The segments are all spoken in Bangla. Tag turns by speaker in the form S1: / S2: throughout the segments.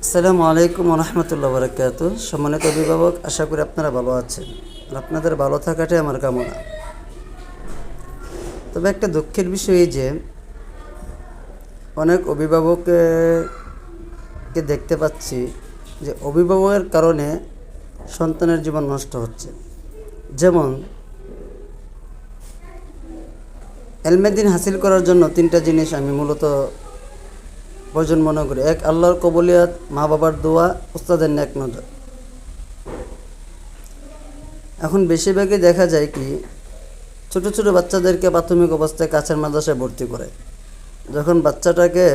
S1: আসসালামু আলাইকুম রহমতুল্লাহ বরকাত। সম্মানিত অভিভাবক, আশা করি আপনারা ভালো আছেন আর আপনাদের ভালো থাকাটাই আমার কামনা। তবে একটা দুঃখের বিষয় এই যে অনেক অভিভাবককে দেখতে পাচ্ছি যে অভিভাবকের কারণে সন্তানের জীবন নষ্ট হচ্ছে। যেমন এলমেদিন হাসিল করার জন্য তিনটা জিনিস আমি মূলত প্রয়োজন মনে করি। এক, আল্লাহর কবুলিয়াত, মা বাবার দোয়া, উস্তাদের নেক নজর। এখন বেশিরভাগই দেখা যায় কি, ছোট ছোট বাচ্চাদেরকে প্রাথমিক অবস্থায় কাছের মাদ্রাসায় ভর্তি করে। যখন বাচ্চাটাকে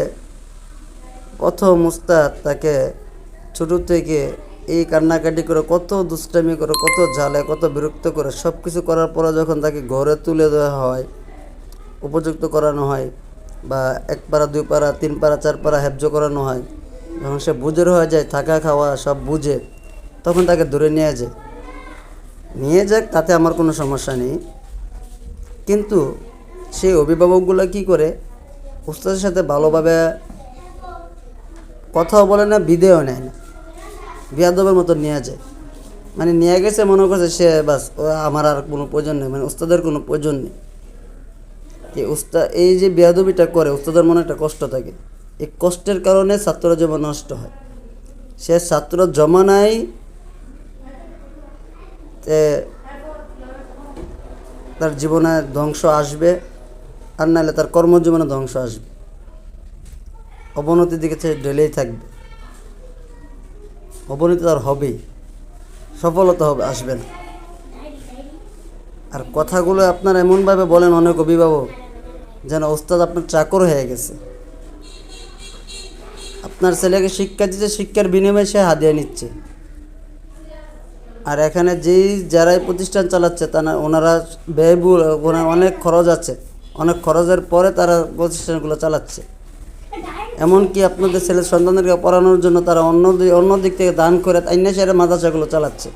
S1: প্রথম উস্তাদ তাকে ছোট থেকে এই কান্নাকাটি করে, কত দুষ্টামি করে, কত ঝালে, কত বিরক্ত করে, সব কিছু করার পরে যখন তাকে ঘরে তুলে দেওয়া হয়, উপযুক্ত করানো হয়, বা 1 পারা 2 পারা 3 পারা 4 পারা হেফজ করানো হয়, যখন সে বুঝের হয়ে যায়, থাকা খাওয়া সব বুঝে, তখন তাকে ধরে নিয়ে যাক, তাতে আমার কোনো সমস্যা নেই। কিন্তু সেই অভিভাবকগুলো কি করে, উস্তাদের সাথে ভালোভাবে কথাও বলে না, বিদেও নেয় না, বিয়াদবের মতো নিয়ে যায়। মানে নিয়ে গেছে, মনে করছে সে বাস, আমার আর কোনো প্রয়োজন নেই, মানে উস্তাদের কোনো প্রয়োজন নেই। এই যে বেয়াদবিটা করে, উস্তাদের মনে একটা কষ্ট থাকে। এই কষ্টের কারণে ছাত্র জীবন নষ্ট হয়। সে ছাত্র জমানায় তার জীবনে ধ্বংস আসবে, আর নাহলে তার কর্মজীবনে ধ্বংস আসবে, অবনতির দিকে সে ঢেলেই থাকবে। অবনতি তার হবেই, সফলতা আসবে না। আর কথাগুলো আপনারা এমনভাবে বলেন অনেক অভিভাবক, যেন ওস্তাদ আপনার চাকর হয়ে গেছে। আপনার ছেলেকে শিক্ষা দিচ্ছে, শিক্ষার বিনিময়ে সে হাদিয়া নিচ্ছে। আর এখানে যারাই প্রতিষ্ঠান চালাচ্ছে ওনারা ব্যয়বহুল, অনেক খরচ আছে, অনেক খরচের পরে তারা প্রতিষ্ঠানগুলো চালাচ্ছে। এমনকি আপনাদের ছেলের সন্তানদেরকে পড়ানোর জন্য তারা অন্য দিক থেকে দান করে আইনা সেরে মাদ্রাসাগুলো চালাচ্ছে।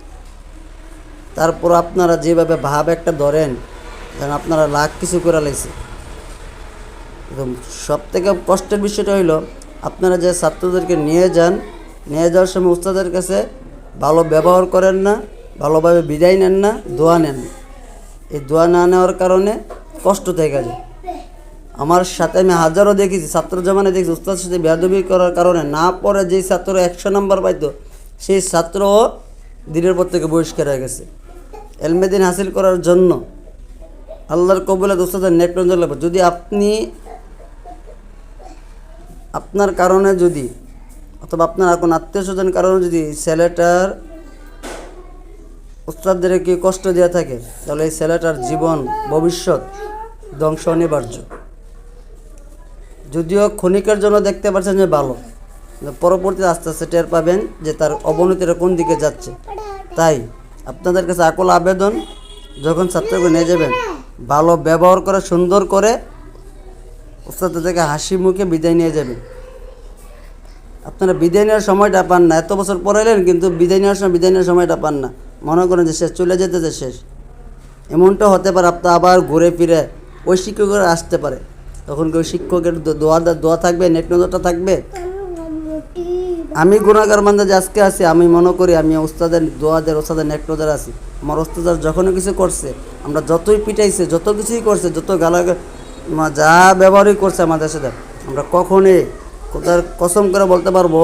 S1: তারপর আপনারা যেভাবে ভাব একটা ধরেন, যেন আপনারা লাখ কিছু করে লাইছে। সব থেকে কষ্টের বিষয়টা হইল, আপনারা যে ছাত্রদেরকে নিয়ে যাওয়ার সময় উস্তাদের কাছে ভালো ব্যবহার করেন না, ভালোভাবে বিদায় নেন না, দোয়া নেন না। এই দোয়া না নেওয়ার কারণে কষ্ট থেকে যায়। আমার সাথে আমি হাজারও দেখেছি, ছাত্র জমানে দেখেছি, উস্তাদের সাথে বেয়াদবি করার কারণে না পড়ে যেই ছাত্র 100 নম্বর পাইতো, সেই ছাত্রও দিনের পর থেকে বহিষ্কার হয়ে গেছে। এলমেদিন হাসিল করার জন্য আল্লাহর কবুলিয়াত, উস্তাদের নেক নজর লাগবে। যদি আপনার কারণে যদি, অথবা আপনার কোনো আত্মীয় স্বজনের কারণে যদি ছেলেটার উস্তাদদেরকে কষ্ট দেওয়া থাকে, তাহলে এই ছেলেটার জীবন ভবিষ্যৎ ধ্বংস অনিবার্য। যদিও ক্ষণিকের জন্য দেখতে পাচ্ছেন যে ভালো, পরবর্তীতে আস্তে আস্তে টের পাবেন যে তার অবনতিটা কোন দিকে যাচ্ছে। তাই আপনাদের কাছে আকুল আবেদন, যখন ছাত্রকে নিয়ে যাবেন, ভালো ব্যবহার করে, সুন্দর করে উস্তাদের থেকে হাসি মুখে বিদায় নিয়ে যাবেন। আপনারা বিদায় নেওয়ার সময়টা পান না, এত বছর পড়াইলেন কিন্তু বিদায় নেওয়ার সময়টা পান না। মনে করেন যে শেষ, চলে যেতে যে শেষ। এমনটা হতে পারে, আপনার আবার ঘুরে ফিরে ওই শিক্ষকের আসতে পারে, তখন কি ওই শিক্ষকের দোয়া থাকবে, নেক নজরটা থাকবে? আমি গুনাহগার বান্দা যে আজকে আছি, আমি মনে করি আমি উস্তাদের ওস্তাদের নেক নজর আছি। আমার উস্তাদ যখনই কিছু করছে, আমরা যতই পিটাইছে, যত কিছুই করছে, যত যা ব্যবহারই করছে আমাদের সাথে, আমরা কখনই কোথার কসম করে বলতে পারবো,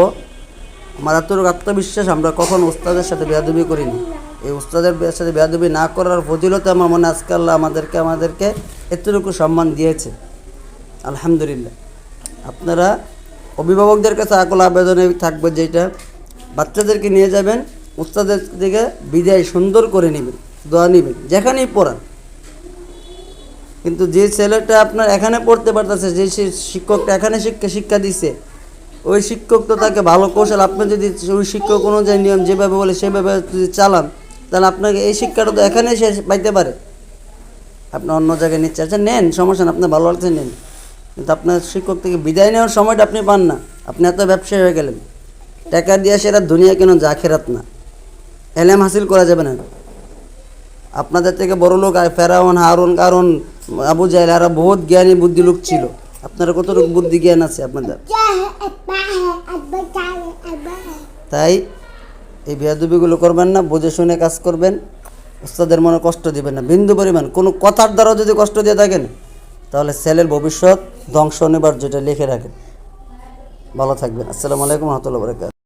S1: আমার এতটুকু আত্মবিশ্বাস, আমরা কখন উস্তাদের সাথে বেয়াদবি করিনি। এই উস্তাদের সাথে বেয়াদবি না করার ফজিলতে আমার মনে আজকে আল্লাহ আমাদেরকে এতটুকু সম্মান দিয়েছে, আলহামদুলিল্লাহ। আপনারা অভিভাবকদের কাছে আকুল আবেদনে থাকবে, যেটা বাচ্চাদেরকে নিয়ে যাবেন, উস্তাদের দিকে বিদায় সুন্দর করে নেবেন, দোয়া নেবেন, যেখানেই পড়ান। কিন্তু যে ছেলেটা আপনার এখানে পড়তে পারতেছে, যে শিক্ষকটা এখানে শিক্ষা দিছে, ওই শিক্ষক তো তাকে ভালো কৌশল, আপনি যদি ওই শিক্ষক অনুযায়ী নিয়ম যেভাবে বলে সেভাবে যদি চালান, তাহলে আপনাকে এই শিক্ষাটা তো এখানে সে পাইতে পারে। আপনি অন্য জায়গায় নিচ্ছে, আচ্ছা নেন, সমস্যা না, আপনার ভালো লাগছে নেন, কিন্তু আপনার শিক্ষক থেকে বিদায় নেওয়ার সময়টা আপনি পান না। আপনি এত ব্যবসায়ী হয়ে গেলেন, টাকা দিয়ে সেরা দুনিয়া কেন, যা আখিরাত না। এলেম হাসিল করা যাবে না। আপনাদের থেকে বড় লোক ফেরাউন, হারুন, কারণ আবু জাহেল, এরা বহুত জ্ঞানী বুদ্ধি লোক ছিল। আপনারা কতটুকু বুদ্ধি জ্ঞান আছে আপনাদের? তাই এই বেয়াদবিগুলো করবেন না, বুঝে শুনে কাজ করবেন, উস্তাদের মনে কষ্ট দিবেন না বিন্দু পরিমাণ। কোনো কথার দ্বারাও যদি কষ্ট দিয়ে থাকেন তাহলে ছেলের ভবিষ্যৎ ধ্বংস অনিবার্য, যেটা লিখে রাখেন। ভালো থাকবেন। আসসালামু আলাইকুম ওয়া রাহমাতুল্লাহি ওয়া বারাকাতুহু।